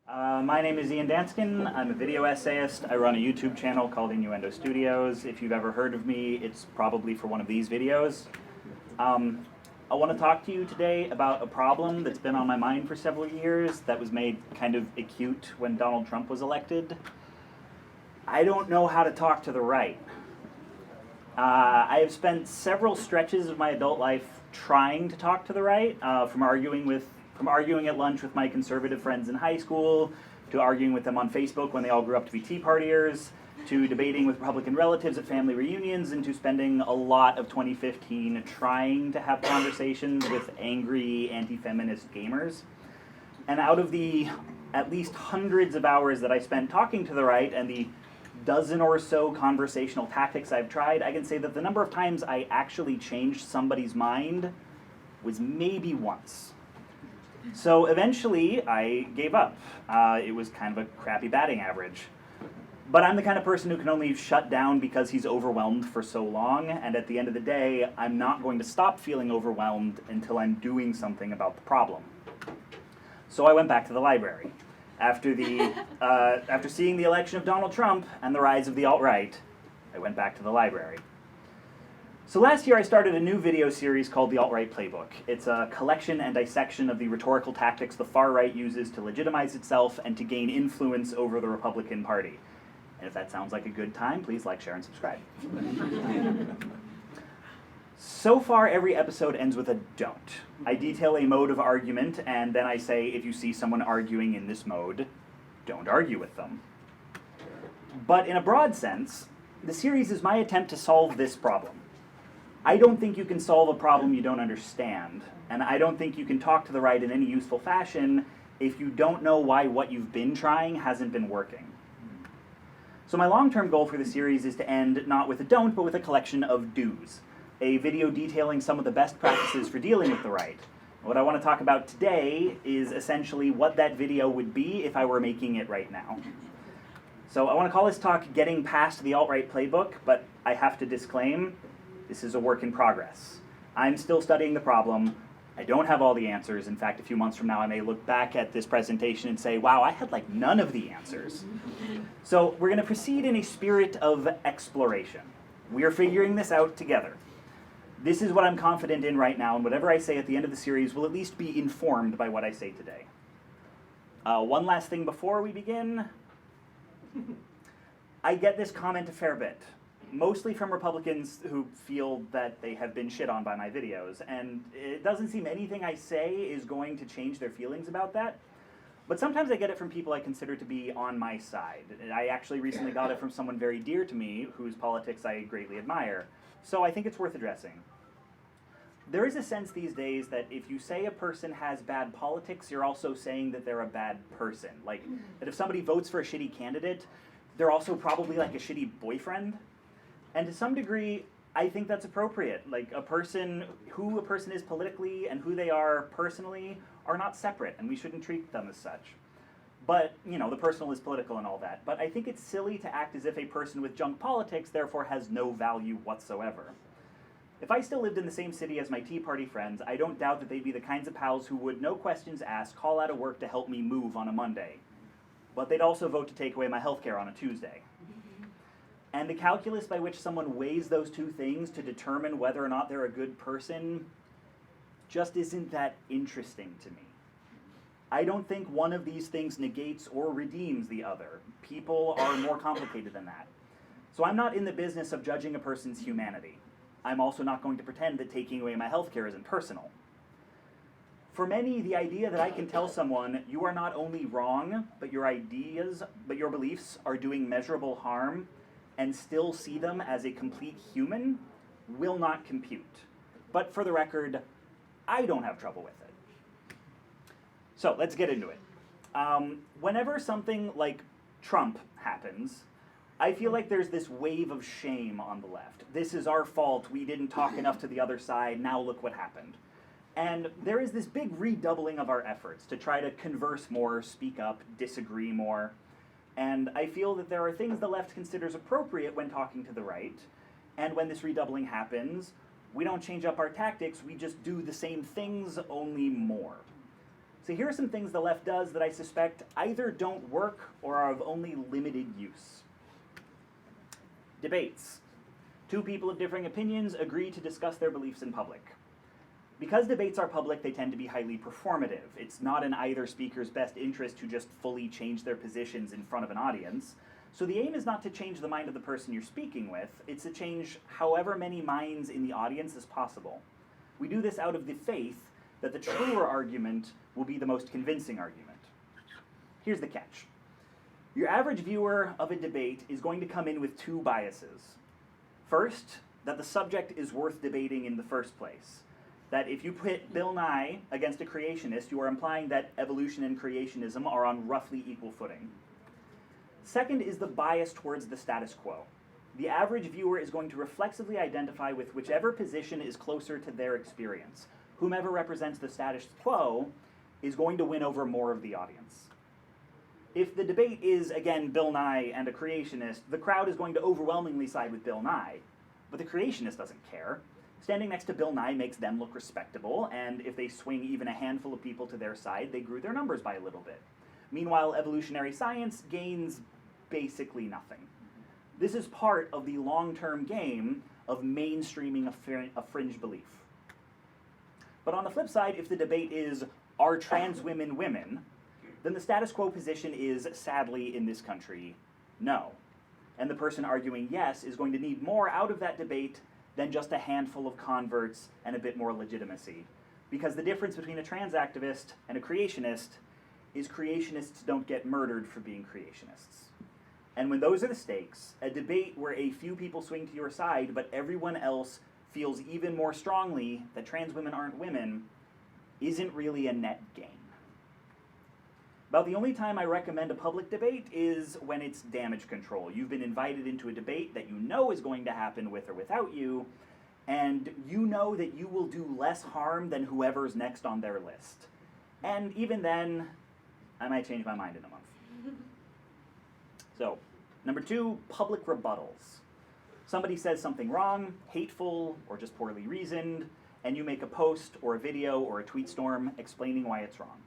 My name is Ian Danskin. I'm a video essayist. I run a YouTube channel called Innuendo Studios. If you've ever heard of me, it's probably for one of these videos. I want to talk to you today about a problem that's been on my mind for several years that was made kind of acute when Donald Trump was elected. I don't know how to talk to the right. I have spent several stretches of my adult life trying to talk to the right, from arguing at lunch with my conservative friends in high school, to arguing with them on Facebook when they all grew up to be Tea Partiers, to debating with Republican relatives at family reunions, and to spending a lot of 2015 trying to have conversations with angry anti-feminist gamers. And out of the at least hundreds of hours that I spent talking to the right and the dozen or so conversational tactics I've tried, I can say that the number of times I actually changed somebody's mind was maybe once. So eventually I gave up. It was kind of a crappy batting average. But I'm the kind of person who can only shut down because he's overwhelmed for so long, and at the end of the day, I'm not going to stop feeling overwhelmed until I'm doing something about the problem. So I went back to the library. After seeing the election of Donald Trump and the rise of the alt-right, I went back to the library. So last year I started a new video series called the Alt-Right Playbook. It's a collection and dissection of the rhetorical tactics the far right uses to legitimize itself and to gain influence over the Republican Party. And if that sounds like a good time, please like, share, and subscribe. So far, every episode ends with a don't. I detail a mode of argument, and then I say, if you see someone arguing in this mode, don't argue with them. But in a broad sense, the series is my attempt to solve this problem. I don't think you can solve a problem you don't understand, and I don't think you can talk to the right in any useful fashion if you don't know why what you've been trying hasn't been working. So my long-term goal for the series is to end not with a don't, but with a collection of do's. A video detailing some of the best practices for dealing with the right. What I want to talk about today is essentially what that video would be if I were making it right now. So I want to call this talk Getting Past the Alt-Right Playbook, but I have to disclaim, this is a work in progress. I'm still studying the problem. I don't have all the answers. In fact, a few months from now, I may look back at this presentation and say, wow, I had like none of the answers. So we're going to proceed in a spirit of exploration. We are figuring this out together. This is what I'm confident in right now, and whatever I say at the end of the series will at least be informed by what I say today. One last thing before we begin. I get this comment a fair bit, mostly from Republicans who feel that they have been shit on by my videos, and it doesn't seem anything I say is going to change their feelings about that. But sometimes I get it from people I consider to be on my side. I actually recently got it from someone very dear to me, whose politics I greatly admire. So I think it's worth addressing. There is a sense these days that if you say a person has bad politics, you're also saying that they're a bad person. Like, that if somebody votes for a shitty candidate, they're also probably like a shitty boyfriend. And to some degree, I think that's appropriate. Like, who a person is politically and who they are personally are not separate, and we shouldn't treat them as such. But, you know, the personal is political and all that. But I think it's silly to act as if a person with junk politics therefore has no value whatsoever. If I still lived in the same city as my Tea Party friends, I don't doubt that they'd be the kinds of pals who would, no questions asked, call out of work to help me move on a Monday. But they'd also vote to take away my health care on a Tuesday. And the calculus by which someone weighs those two things to determine whether or not they're a good person just isn't that interesting to me. I don't think one of these things negates or redeems the other. People are more complicated than that. So I'm not in the business of judging a person's humanity. I'm also not going to pretend that taking away my health care isn't personal. For many, the idea that I can tell someone, you are not only wrong, but your beliefs are doing measurable harm, and still see them as a complete human, will not compute. But for the record, I don't have trouble with it. So let's get into it. Whenever something like Trump happens, I feel like there's this wave of shame on the left. This is our fault, we didn't talk enough to the other side, now look what happened. And there is this big redoubling of our efforts to try to converse more, speak up, disagree more. And I feel that there are things the left considers appropriate when talking to the right, and when this redoubling happens, we don't change up our tactics, we just do the same things, only more. So here are some things the left does that I suspect either don't work or are of only limited use. Debates. Two people of differing opinions agree to discuss their beliefs in public. Because debates are public, they tend to be highly performative. It's not in either speaker's best interest to just fully change their positions in front of an audience. So the aim is not to change the mind of the person you're speaking with, it's to change however many minds in the audience as possible. We do this out of the faith that the truer argument will be the most convincing argument. Here's the catch. Your average viewer of a debate is going to come in with two biases. First, that the subject is worth debating in the first place. That if you put Bill Nye against a creationist, you are implying that evolution and creationism are on roughly equal footing. Second is the bias towards the status quo. The average viewer is going to reflexively identify with whichever position is closer to their experience. Whomever represents the status quo is going to win over more of the audience. If the debate is, again, Bill Nye and a creationist, the crowd is going to overwhelmingly side with Bill Nye, but the creationist doesn't care. Standing next to Bill Nye makes them look respectable, and if they swing even a handful of people to their side, they grew their numbers by a little bit. Meanwhile, evolutionary science gains basically nothing. This is part of the long-term game of mainstreaming a fringe belief. But on the flip side, if the debate is, are trans women women, then the status quo position is, sadly, in this country, no. And the person arguing yes is going to need more out of that debate than just a handful of converts and a bit more legitimacy. Because the difference between a trans activist and a creationist is creationists don't get murdered for being creationists. And when those are the stakes, a debate where a few people swing to your side but everyone else feels even more strongly that trans women aren't women isn't really a net gain. About the only time I recommend a public debate is when it's damage control. You've been invited into a debate that you know is going to happen with or without you, and you know that you will do less harm than whoever's next on their list. And even then, I might change my mind in a month. So, number 2, public rebuttals. Somebody says something wrong, hateful, or just poorly reasoned, and you make a post or a video or a tweet storm explaining why it's wrong.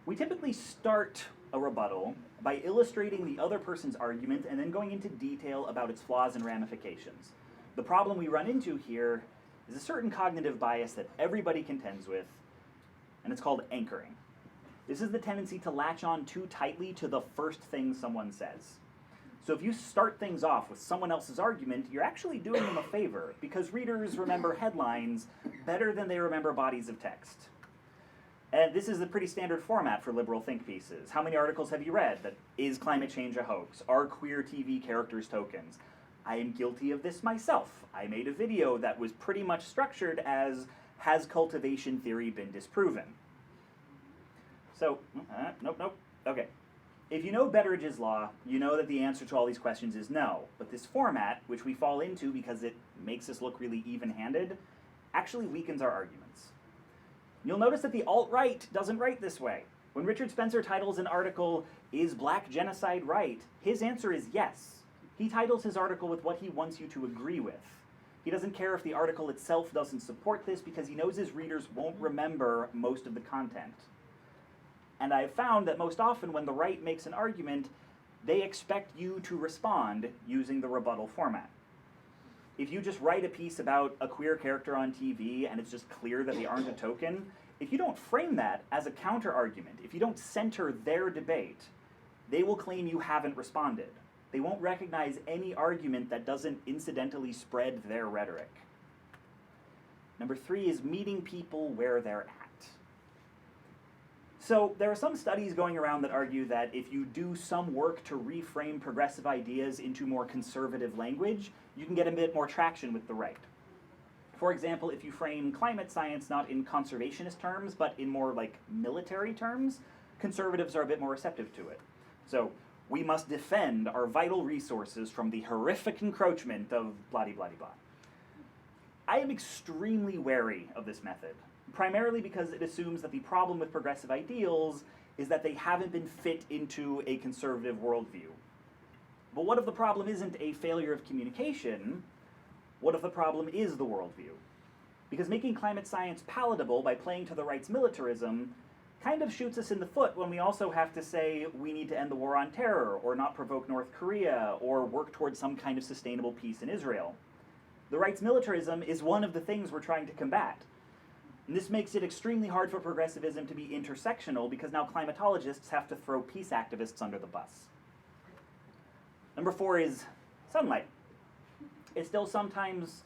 We typically start a rebuttal by illustrating the other person's argument and then going into detail about its flaws and ramifications. The problem we run into here is a certain cognitive bias that everybody contends with, and it's called anchoring. This is the tendency to latch on too tightly to the first thing someone says. So if you start things off with someone else's argument, you're actually doing them a favor, because readers remember headlines better than they remember bodies of text. And this is a pretty standard format for liberal think pieces. How many articles have you read that is climate change a hoax? Are queer TV characters tokens? I am guilty of this myself. I made a video that was pretty much structured as, has cultivation theory been disproven? So, nope. Okay. If you know Betteridge's law, you know that the answer to all these questions is no. But this format, which we fall into because it makes us look really even-handed, actually weakens our arguments. You'll notice that the alt-right doesn't write this way. When Richard Spencer titles an article, "Is Black Genocide Right?" his answer is yes. He titles his article with what he wants you to agree with. He doesn't care if the article itself doesn't support this because he knows his readers won't remember most of the content. And I've found that most often when the right makes an argument, they expect you to respond using the rebuttal format. If you just write a piece about a queer character on TV and it's just clear that they aren't a token, if you don't frame that as a counter-argument, if you don't center their debate, they will claim you haven't responded. They won't recognize any argument that doesn't incidentally spread their rhetoric. Number 3 is meeting people where they're at. So there are some studies going around that argue that if you do some work to reframe progressive ideas into more conservative language, you can get a bit more traction with the right. For example, if you frame climate science not in conservationist terms, but in more like military terms, conservatives are a bit more receptive to it. So, we must defend our vital resources from the horrific encroachment of blah-de-blah-de-blah. I am extremely wary of this method, primarily because it assumes that the problem with progressive ideals is that they haven't been fit into a conservative worldview. But what if the problem isn't a failure of communication? What if the problem is the worldview? Because making climate science palatable by playing to the right's militarism kind of shoots us in the foot when we also have to say we need to end the war on terror, or not provoke North Korea, or work towards some kind of sustainable peace in Israel. The right's militarism is one of the things we're trying to combat. And this makes it extremely hard for progressivism to be intersectional, because now climatologists have to throw peace activists under the bus. Number 4 is sunlight. I still sometimes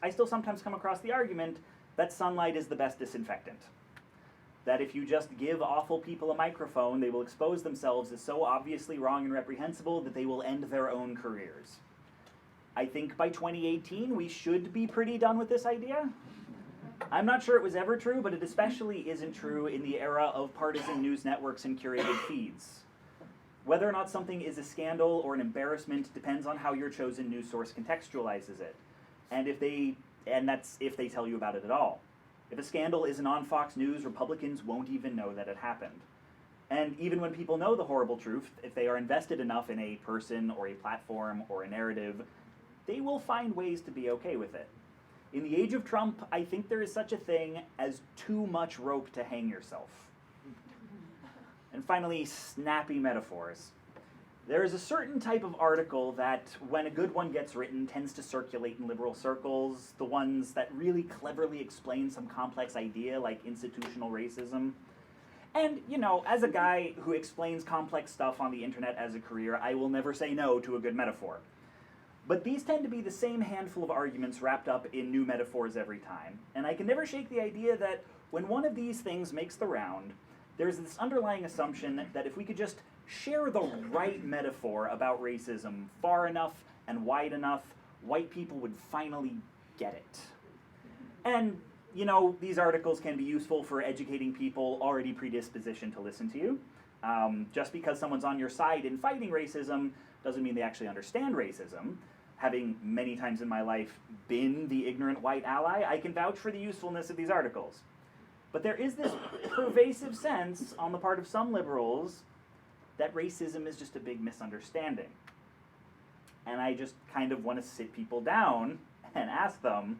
come across the argument that sunlight is the best disinfectant. That if you just give awful people a microphone, they will expose themselves as so obviously wrong and reprehensible that they will end their own careers. I think by 2018 we should be pretty done with this idea. I'm not sure it was ever true, but it especially isn't true in the era of partisan news networks and curated feeds. Whether or not something is a scandal or an embarrassment depends on how your chosen news source contextualizes it, and that's if they tell you about it at all. If a scandal isn't on Fox News, Republicans won't even know that it happened. And even when people know the horrible truth, if they are invested enough in a person or a platform or a narrative, they will find ways to be okay with it. In the age of Trump, I think there is such a thing as too much rope to hang yourself. And finally, snappy metaphors. There is a certain type of article that, when a good one gets written, tends to circulate in liberal circles, the ones that really cleverly explain some complex idea like institutional racism. And, you know, as a guy who explains complex stuff on the internet as a career, I will never say no to a good metaphor. But these tend to be the same handful of arguments wrapped up in new metaphors every time, and I can never shake the idea that when one of these things makes the round, there's this underlying assumption that if we could just share the right metaphor about racism far enough and wide enough, white people would finally get it. And, you know, these articles can be useful for educating people already predispositioned to listen to you. Just because someone's on your side in fighting racism doesn't mean they actually understand racism. Having many times in my life been the ignorant white ally, I can vouch for the usefulness of these articles. But there is this pervasive sense on the part of some liberals that racism is just a big misunderstanding. And I just kind of want to sit people down and ask them,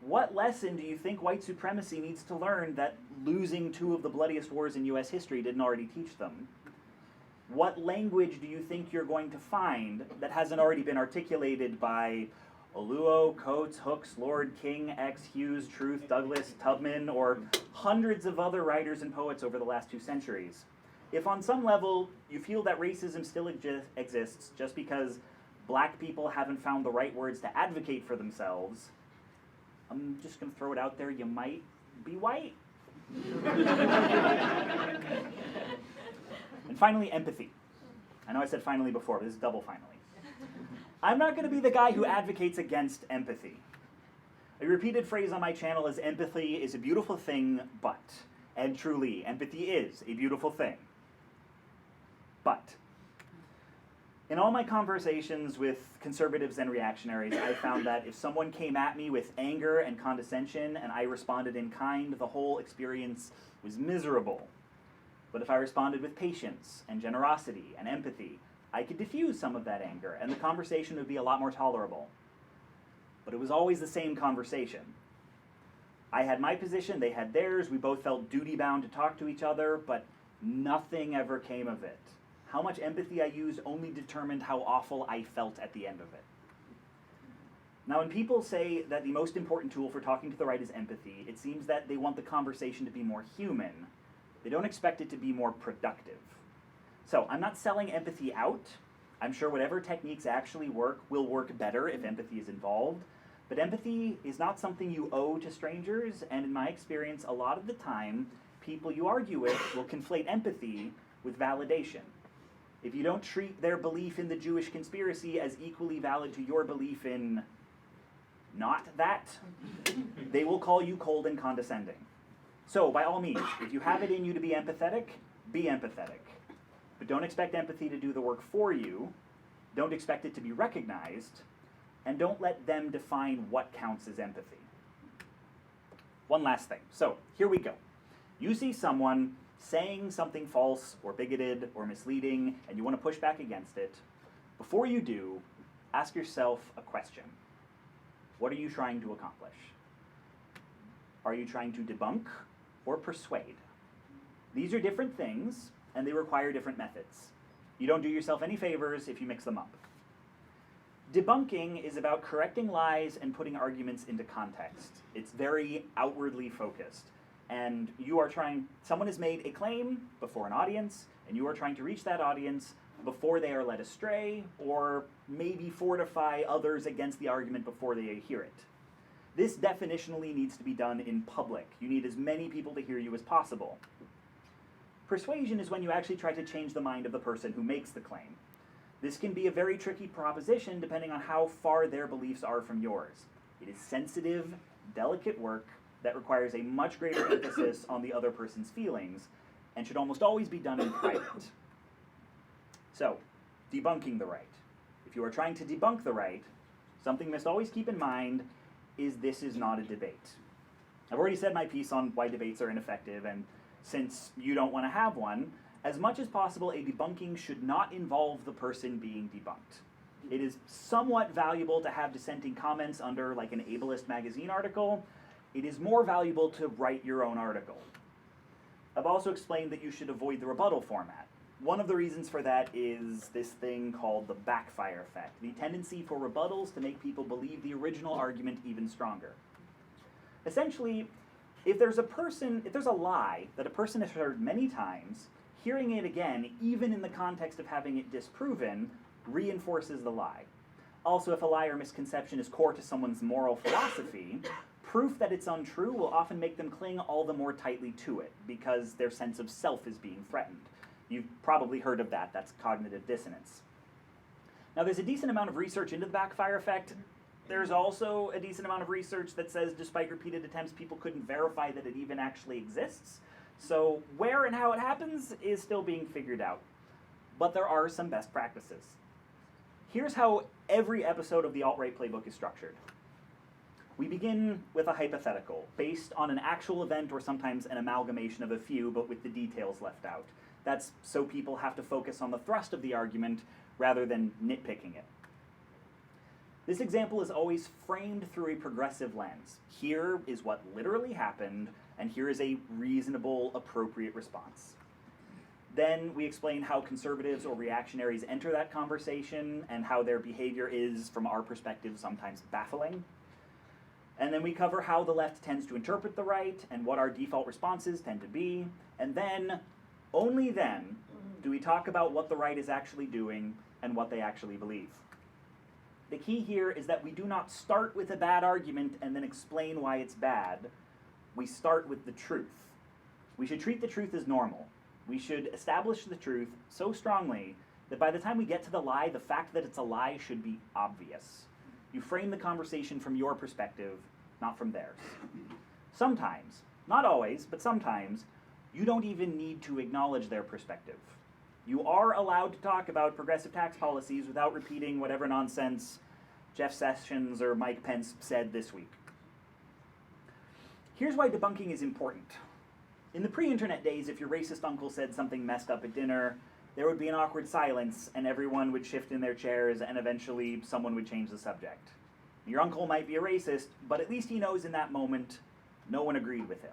what lesson do you think white supremacy needs to learn that losing 2 of the bloodiest wars in US history didn't already teach them? What language do you think you're going to find that hasn't already been articulated by Oluo, Coates, Hooks, Lord, King, X, Hughes, Truth, Douglas, Tubman, or hundreds of other writers and poets over the last 2 centuries? If on some level you feel that racism still exists just because black people haven't found the right words to advocate for themselves, I'm just going to throw it out there, you might be white. And finally, empathy. I know I said finally before, but this is double finally. I'm not going to be the guy who advocates against empathy. A repeated phrase on my channel is empathy is a beautiful thing, but. And truly, empathy is a beautiful thing. But. In all my conversations with conservatives and reactionaries, I found that if someone came at me with anger and condescension and I responded in kind, the whole experience was miserable. But if I responded with patience and generosity and empathy, I could diffuse some of that anger and the conversation would be a lot more tolerable. But it was always the same conversation. I had my position, they had theirs, we both felt duty-bound to talk to each other, but nothing ever came of it. How much empathy I used only determined how awful I felt at the end of it. Now, when people say that the most important tool for talking to the right is empathy, it seems that they want the conversation to be more human. They don't expect it to be more productive. So, I'm not selling empathy out. I'm sure whatever techniques actually work will work better if empathy is involved. But empathy is not something you owe to strangers, and in my experience, a lot of the time, people you argue with will conflate empathy with validation. If you don't treat their belief in the Jewish conspiracy as equally valid to your belief in not that, they will call you cold and condescending. So, by all means, if you have it in you to be empathetic, be empathetic. But don't expect empathy to do the work for you, don't expect it to be recognized, and don't let them define what counts as empathy. One last thing. So, here we go. You see someone saying something false or bigoted or misleading, and you want to push back against it. Before you do, ask yourself a question. What are you trying to accomplish? Are you trying to debunk or persuade? These are different things, and they require different methods. You don't do yourself any favors if you mix them up. Debunking is about correcting lies and putting arguments into context. It's very outwardly focused. And someone has made a claim before an audience, and you are trying to reach that audience before they are led astray, or maybe fortify others against the argument before they hear it. This definitionally needs to be done in public. You need as many people to hear you as possible. Persuasion is when you actually try to change the mind of the person who makes the claim. This can be a very tricky proposition depending on how far their beliefs are from yours. It is sensitive, delicate work that requires a much greater emphasis on the other person's feelings and should almost always be done in private. So, debunking the right. If you are trying to debunk the right, something you must always keep in mind is this is not a debate. I've already said my piece on why debates are ineffective, and since you don't want to have one, as much as possible, a debunking should not involve the person being debunked. It is somewhat valuable to have dissenting comments under like an ableist magazine article. It is more valuable to write your own article. I've also explained that you should avoid the rebuttal format. One of the reasons for that is this thing called the backfire effect, the tendency for rebuttals to make people believe the original argument even stronger. Essentially, if there's a lie that a person has heard many times, hearing it again, even in the context of having it disproven, reinforces the lie. Also, if a lie or misconception is core to someone's moral philosophy, proof that it's untrue will often make them cling all the more tightly to it, because their sense of self is being threatened. You've probably heard of that. That's cognitive dissonance. Now, there's a decent amount of research into the backfire effect. There's also a decent amount of research that says despite repeated attempts, people couldn't verify that it even actually exists. So where and how it happens is still being figured out. But there are some best practices. Here's how every episode of the Alt-Right Playbook is structured. We begin with a hypothetical, based on an actual event or sometimes an amalgamation of a few, but with the details left out. That's so people have to focus on the thrust of the argument rather than nitpicking it. This example is always framed through a progressive lens. Here is what literally happened, and here is a reasonable, appropriate response. Then we explain how conservatives or reactionaries enter that conversation and how their behavior is, from our perspective, sometimes baffling. And then we cover how the left tends to interpret the right and what our default responses tend to be. And then, only then, do we talk about what the right is actually doing and what they actually believe. The key here is that we do not start with a bad argument and then explain why it's bad. We start with the truth. We should treat the truth as normal. We should establish the truth so strongly that by the time we get to the lie, the fact that it's a lie should be obvious. You frame the conversation from your perspective, not from theirs. Sometimes, not always, but sometimes, you don't even need to acknowledge their perspective. You are allowed to talk about progressive tax policies without repeating whatever nonsense Jeff Sessions or Mike Pence said this week. Here's why debunking is important. In the pre-internet days, if your racist uncle said something messed up at dinner, there would be an awkward silence and everyone would shift in their chairs and eventually someone would change the subject. Your uncle might be a racist, but at least he knows in that moment no one agreed with him.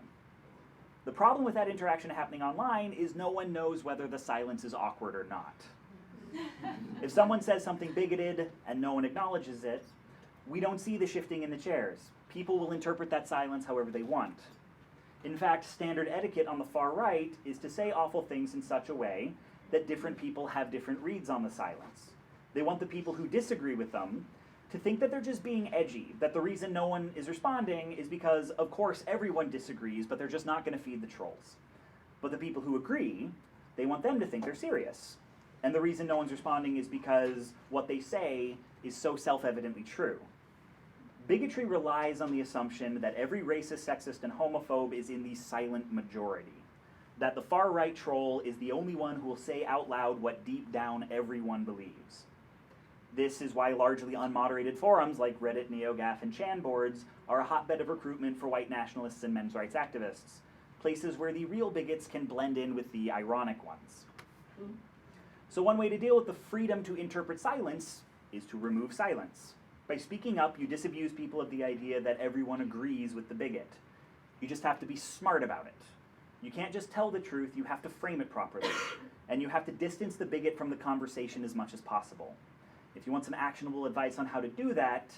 The problem with that interaction happening online is no one knows whether the silence is awkward or not. If someone says something bigoted and no one acknowledges it, we don't see the shifting in the chairs. People will interpret that silence however they want. In fact, standard etiquette on the far right is to say awful things in such a way that different people have different reads on the silence. They want the people who disagree with them to think that they're just being edgy, that the reason no one is responding is because, of course, everyone disagrees, but they're just not going to feed the trolls. But the people who agree, they want them to think they're serious. And the reason no one's responding is because what they say is so self-evidently true. Bigotry relies on the assumption that every racist, sexist, and homophobe is in the silent majority. That the far-right troll is the only one who will say out loud what deep down everyone believes. This is why largely unmoderated forums like Reddit, NeoGAF, and Chan boards are a hotbed of recruitment for white nationalists and men's rights activists, places where the real bigots can blend in with the ironic ones. So one way to deal with the freedom to interpret silence is to remove silence. By speaking up, you disabuse people of the idea that everyone agrees with the bigot. You just have to be smart about it. You can't just tell the truth, you have to frame it properly. And you have to distance the bigot from the conversation as much as possible. If you want some actionable advice on how to do that,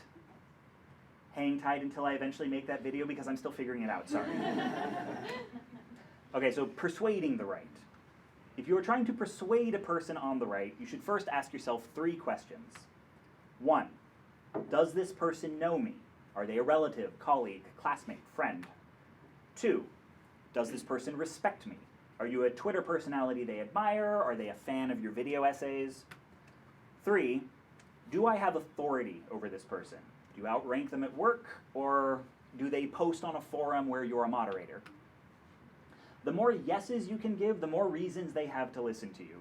hang tight until I eventually make that video because I'm still figuring it out, sorry. Okay, so persuading the right. If you are trying to persuade a person on the right, you should first ask yourself 3 questions. 1, does this person know me? Are they a relative, colleague, classmate, friend? 2, does this person respect me? Are you a Twitter personality they admire? Are they a fan of your video essays? 3, do I have authority over this person? Do you outrank them at work, or do they post on a forum where you're a moderator? The more yeses you can give, the more reasons they have to listen to you.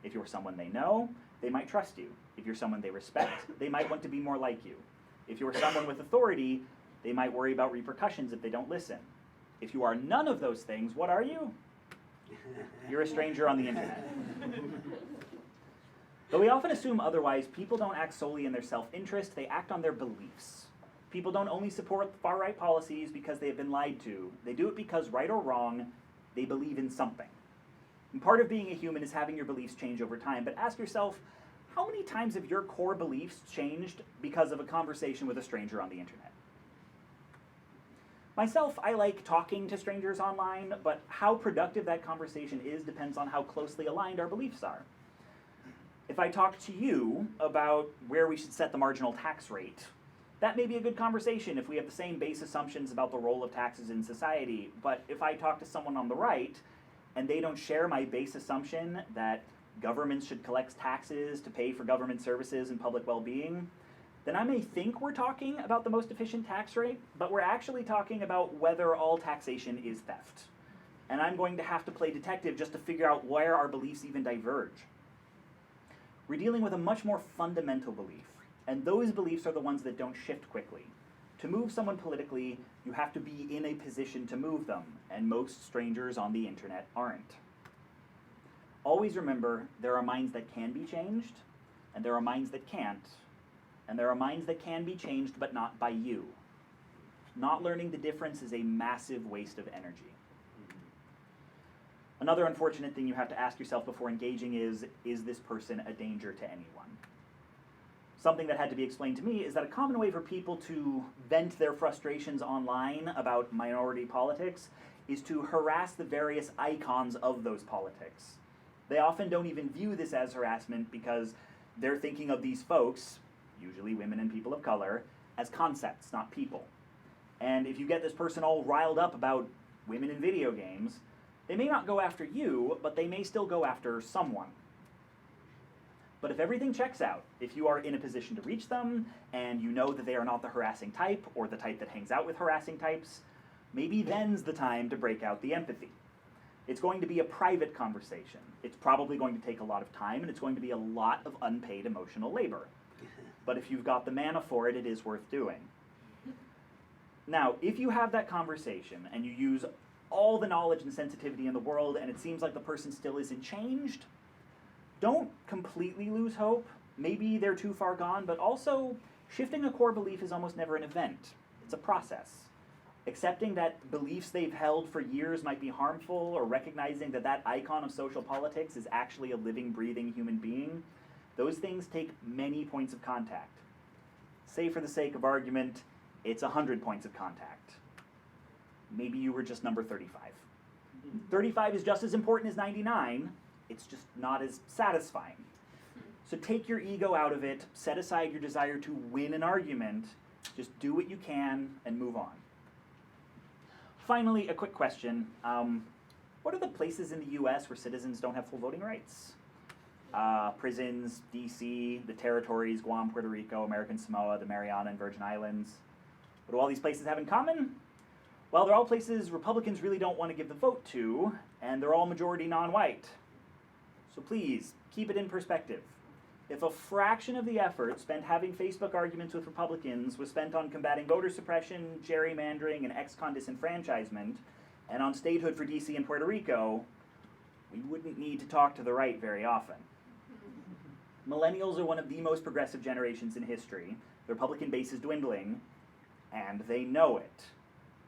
If you're someone they know, they might trust you. If you're someone they respect, they might want to be more like you. If you're someone with authority, they might worry about repercussions if they don't listen. If you are none of those things, what are you? You're a stranger on the internet. Though we often assume otherwise, people don't act solely in their self-interest, they act on their beliefs. People don't only support far-right policies because they have been lied to. They do it because, right or wrong, they believe in something. And part of being a human is having your beliefs change over time, but ask yourself, how many times have your core beliefs changed because of a conversation with a stranger on the internet? Myself, I like talking to strangers online, but how productive that conversation is depends on how closely aligned our beliefs are. If I talk to you about where we should set the marginal tax rate, that may be a good conversation if we have the same base assumptions about the role of taxes in society, but if I talk to someone on the right and they don't share my base assumption that governments should collect taxes to pay for government services and public well-being, then I may think we're talking about the most efficient tax rate, but we're actually talking about whether all taxation is theft. And I'm going to have to play detective just to figure out where our beliefs even diverge. We're dealing with a much more fundamental belief, and those beliefs are the ones that don't shift quickly. To move someone politically, you have to be in a position to move them, and most strangers on the internet aren't. Always remember, there are minds that can be changed, and there are minds that can't, and there are minds that can be changed but not by you. Not learning the difference is a massive waste of energy. Another unfortunate thing you have to ask yourself before engaging is this person a danger to anyone? Something that had to be explained to me is that a common way for people to vent their frustrations online about minority politics is to harass the various icons of those politics. They often don't even view this as harassment because they're thinking of these folks, usually women and people of color, as concepts, not people. And if you get this person all riled up about women in video games, they may not go after you, but they may still go after someone. But if everything checks out, if you are in a position to reach them, and you know that they are not the harassing type, or the type that hangs out with harassing types, maybe then's the time to break out the empathy. It's going to be a private conversation. It's probably going to take a lot of time, and it's going to be a lot of unpaid emotional labor. But if you've got the mana for it, it is worth doing. Now, if you have that conversation, and you use all the knowledge and sensitivity in the world, and it seems like the person still isn't changed, don't completely lose hope. Maybe they're too far gone, but also shifting a core belief is almost never an event. It's a process. Accepting that beliefs they've held for years might be harmful, or recognizing that that icon of social politics is actually a living, breathing human being, those things take many points of contact. Say for the sake of argument, it's 100 points of contact. Maybe you were just number 35. 35 is just as important as 99, it's just not as satisfying. So take your ego out of it, set aside your desire to win an argument, just do what you can and move on. Finally, a quick question. What are the places in the US where citizens don't have full voting rights? Prisons, DC, the territories, Guam, Puerto Rico, American Samoa, the Mariana and Virgin Islands. What do all these places have in common? Well, they're all places Republicans really don't want to give the vote to, and they're all majority non-white. So please, keep it in perspective. If a fraction of the effort spent having Facebook arguments with Republicans was spent on combating voter suppression, gerrymandering, and ex-con disenfranchisement, and on statehood for DC and Puerto Rico, we wouldn't need to talk to the right very often. Millennials are one of the most progressive generations in history. The Republican base is dwindling, and they know it.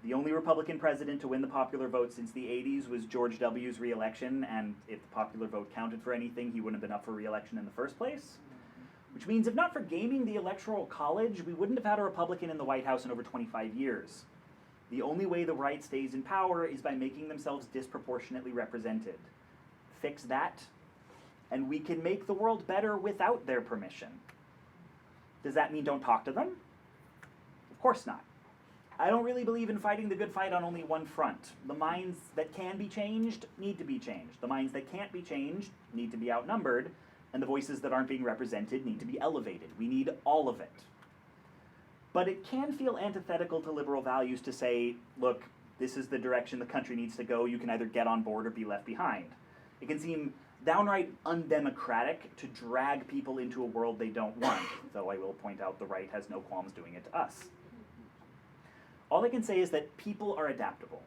The only Republican president to win the popular vote since the 80s was George W.'s re-election, and if the popular vote counted for anything, he wouldn't have been up for re-election in the first place. Which means if not for gaming the Electoral College, we wouldn't have had a Republican in the White House in over 25 years. The only way the right stays in power is by making themselves disproportionately represented. Fix that, and we can make the world better without their permission. Does that mean don't talk to them? Of course not. I don't really believe in fighting the good fight on only one front. The minds that can be changed need to be changed. The minds that can't be changed need to be outnumbered, and the voices that aren't being represented need to be elevated. We need all of it. But it can feel antithetical to liberal values to say, look, this is the direction the country needs to go. You can either get on board or be left behind. It can seem downright undemocratic to drag people into a world they don't want, though I will point out the right has no qualms doing it to us. All I can say is that people are adaptable.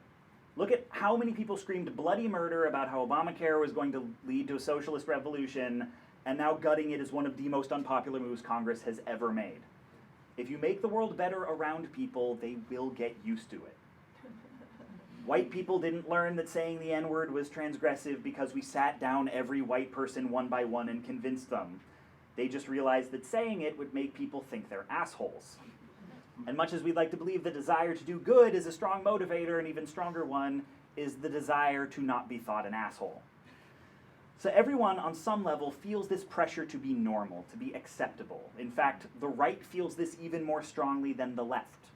Look at how many people screamed bloody murder about how Obamacare was going to lead to a socialist revolution, and now gutting it is one of the most unpopular moves Congress has ever made. If you make the world better around people, they will get used to it. White people didn't learn that saying the N-word was transgressive because we sat down every white person one by one and convinced them. They just realized that saying it would make people think they're assholes. And much as we'd like to believe the desire to do good is a strong motivator, an even stronger one is the desire to not be thought an asshole. So everyone, on some level, feels this pressure to be normal, to be acceptable. In fact, the right feels this even more strongly than the left.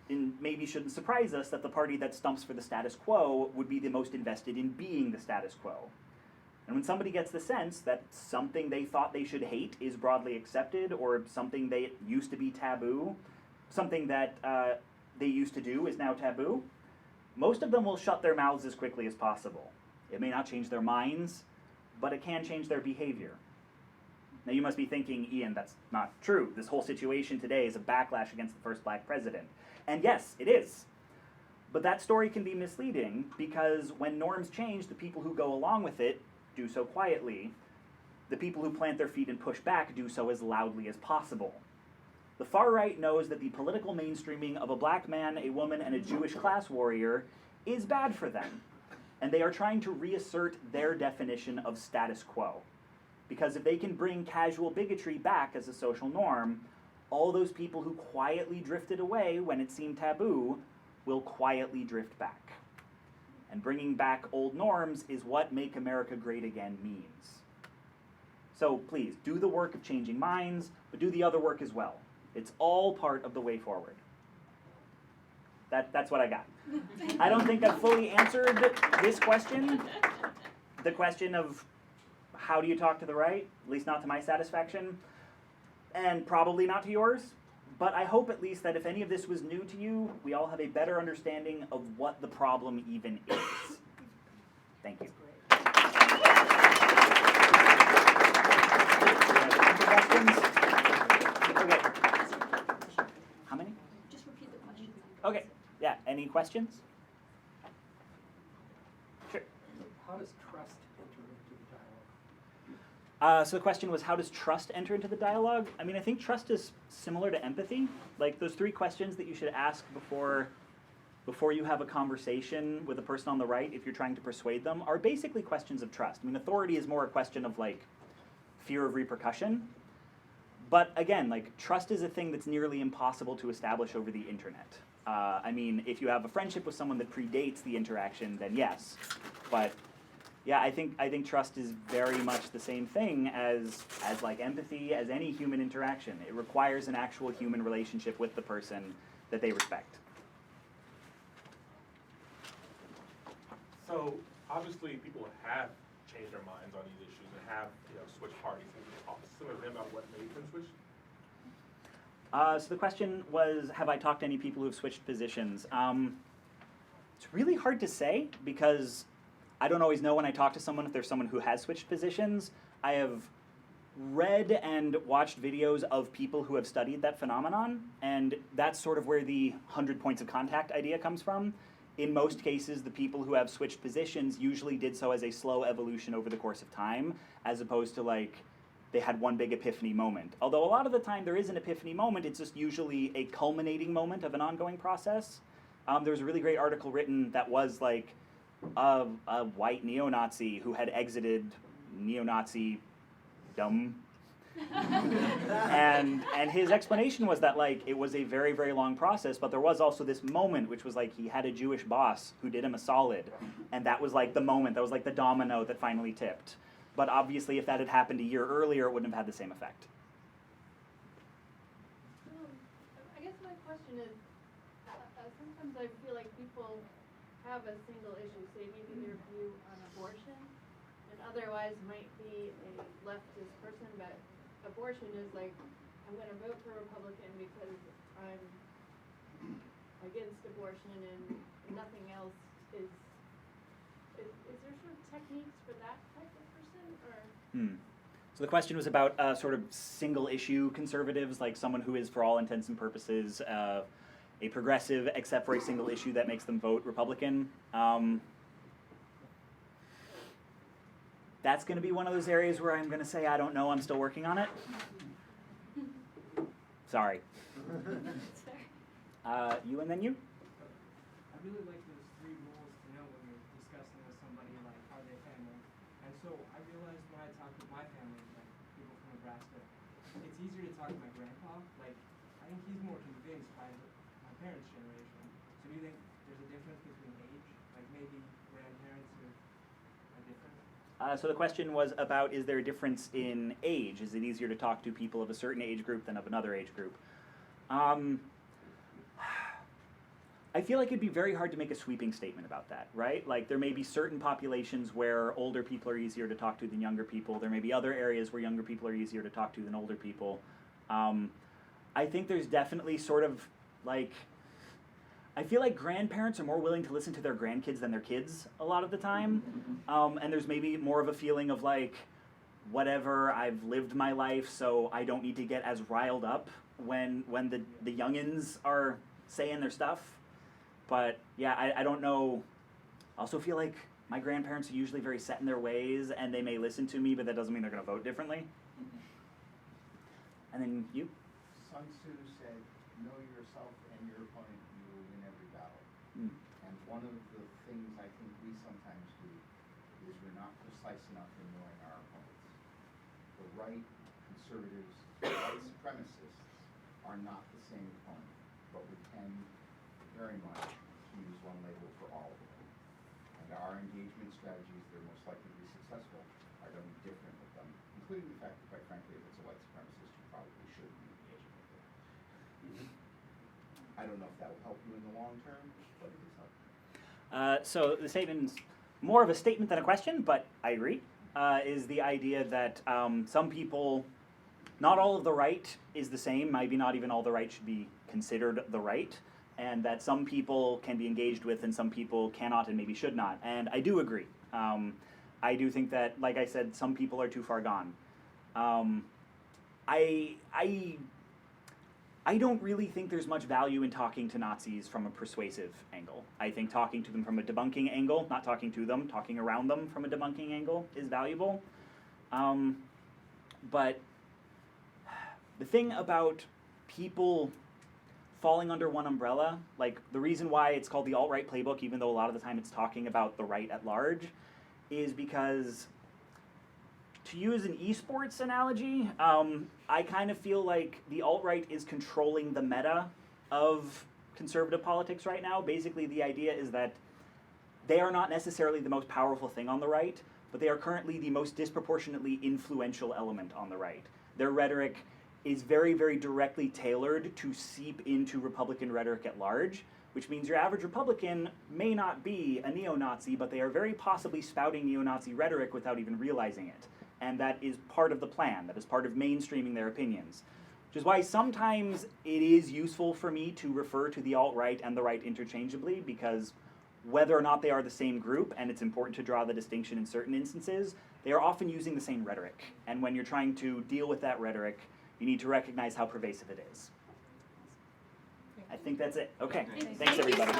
And maybe shouldn't surprise us that the party that stumps for the status quo would be the most invested in being the status quo. And when somebody gets the sense that something they thought they should hate is broadly accepted, or something that used to be taboo, something that they used to do is now taboo, most of them will shut their mouths as quickly as possible. It may not change their minds, but it can change their behavior. Now you must be thinking, Ian, that's not true. This whole situation today is a backlash against the first black president. And yes, it is. But that story can be misleading because when norms change, the people who go along with it do so quietly. The people who plant their feet and push back do so as loudly as possible. The far right knows that the political mainstreaming of a black man, a woman, and a Jewish class warrior is bad for them. And they are trying to reassert their definition of status quo. Because if they can bring casual bigotry back as a social norm, all those people who quietly drifted away when it seemed taboo will quietly drift back. And bringing back old norms is what Make America Great Again means. So please, do the work of changing minds, but do the other work as well. It's all part of the way forward. That's what I got. I don't think I've fully answered this question, the question of how do you talk to the right, at least not to my satisfaction, and probably not to yours, but I hope at least that if any of this was new to you, we all have a better understanding of what the problem even is. Thank you. Questions? Okay. How many? Just repeat the question. Okay. Yeah, any questions? Sure. How does trust enter into the dialogue? So the question was, how does trust enter into the dialogue? I mean, I think trust is similar to empathy. Like those 3 questions that you should ask before you have a conversation with a person on the right, if you're trying to persuade them, are basically questions of trust. I mean, authority is more a question of like fear of repercussion. But again, like trust is a thing that's nearly impossible to establish over the internet. I mean, if you have a friendship with someone that predates the interaction, then yes. But yeah, I think trust is very much the same thing as like empathy, as any human interaction. It requires an actual human relationship with the person that they respect. So obviously people have changed their minds on these issues and have switched parties. Can you talk to some of them about what made them switch? So the question was, have I talked to any people who have switched positions? It's really hard to say because I don't always know when I talk to someone if there's someone who has switched positions. I have read and watched videos of people who have studied that phenomenon, and that's sort of where the 100 points of contact idea comes from. In most cases, the people who have switched positions usually did so as a slow evolution over the course of time, as opposed to like they had one big epiphany moment. Although a lot of the time there is an epiphany moment, it's just usually a culminating moment of an ongoing process. There was a really great article written that was like a white neo-Nazi who had exited neo-Nazi dumb. and his explanation was that like it was a very, very long process, but there was also this moment which was like he had a Jewish boss who did him a solid, and that was like the moment, that was like the domino that finally tipped. But obviously if that had happened a year earlier, it wouldn't have had the same effect. I guess my question is, sometimes I feel like people have a single issue, say maybe their view on abortion, and otherwise might be a leftist person, but abortion is like, I'm going to vote for Republican because I'm against abortion and nothing else is there sort of techniques for that type of person, or? So the question was about sort of single issue conservatives, like someone who is for all intents and purposes a progressive except for a single issue that makes them vote Republican. That's going to be one of those areas where I'm going to say I don't know, I'm still working on it. Sorry. You and then you? I really like those 3 rules to know when you're discussing with somebody, like, are they family? And so I realized when I talk with my family, like people from Nebraska, it's easier to talk to my grandpa. Like, I think he's more convinced by my parents' generation. So do you think there's a difference between age? Like maybe grandparents are different? So the question was about, is there a difference in age? Is it easier to talk to people of a certain age group than of another age group? I feel like it'd be very hard to make a sweeping statement about that, right? Like there may be certain populations where older people are easier to talk to than younger people. There may be other areas where younger people are easier to talk to than older people. I think there's definitely sort of like, I feel like grandparents are more willing to listen to their grandkids than their kids a lot of the time. And there's maybe more of a feeling of like, whatever, I've lived my life, so I don't need to get as riled up when the youngins are saying their stuff. But yeah, I don't know. I also feel like my grandparents are usually very set in their ways, and they may listen to me, but that doesn't mean they're going to vote differently. And then you? Sun Tzu said, know yourself and your opponent, you will win every battle. And one of the things I think we sometimes do is we're not precise enough in knowing our opponents. The right conservatives, the white supremacists are not the same opponent, but we tend very much to use one label for all of them. And our engagement strategies that are most likely to be successful are going to be different with them, including the fact that, quite frankly, if it's a white supremacist, you probably shouldn't be engaging with them. I don't know if that will help you in the long term, but it is helpful. So the statement's more of a statement than a question, but I agree, is the idea that some people, not all of the right is the same, maybe not even all the right should be considered the right, and that some people can be engaged with and some people cannot and maybe should not. And I do agree. I do think that, like I said, some people are too far gone. I don't really think there's much value in talking to Nazis from a persuasive angle. I think talking to them from a debunking angle, not talking to them, talking around them from a debunking angle is valuable. But the thing about people falling under one umbrella, like the reason why it's called the Alt-Right Playbook, even though a lot of the time it's talking about the right at large, is because, to use an esports analogy, I kind of feel like the alt-right is controlling the meta of conservative politics right now. Basically, the idea is that they are not necessarily the most powerful thing on the right, but they are currently the most disproportionately influential element on the right. Their rhetoric is very, very directly tailored to seep into Republican rhetoric at large, which means your average Republican may not be a neo-Nazi, but they are very possibly spouting neo-Nazi rhetoric without even realizing it. And that is part of the plan. That is part of mainstreaming their opinions. Which is why sometimes it is useful for me to refer to the alt-right and the right interchangeably, because whether or not they are the same group, and it's important to draw the distinction in certain instances, they are often using the same rhetoric. And when you're trying to deal with that rhetoric, you need to recognize how pervasive it is. I think that's it. Okay, thanks everybody.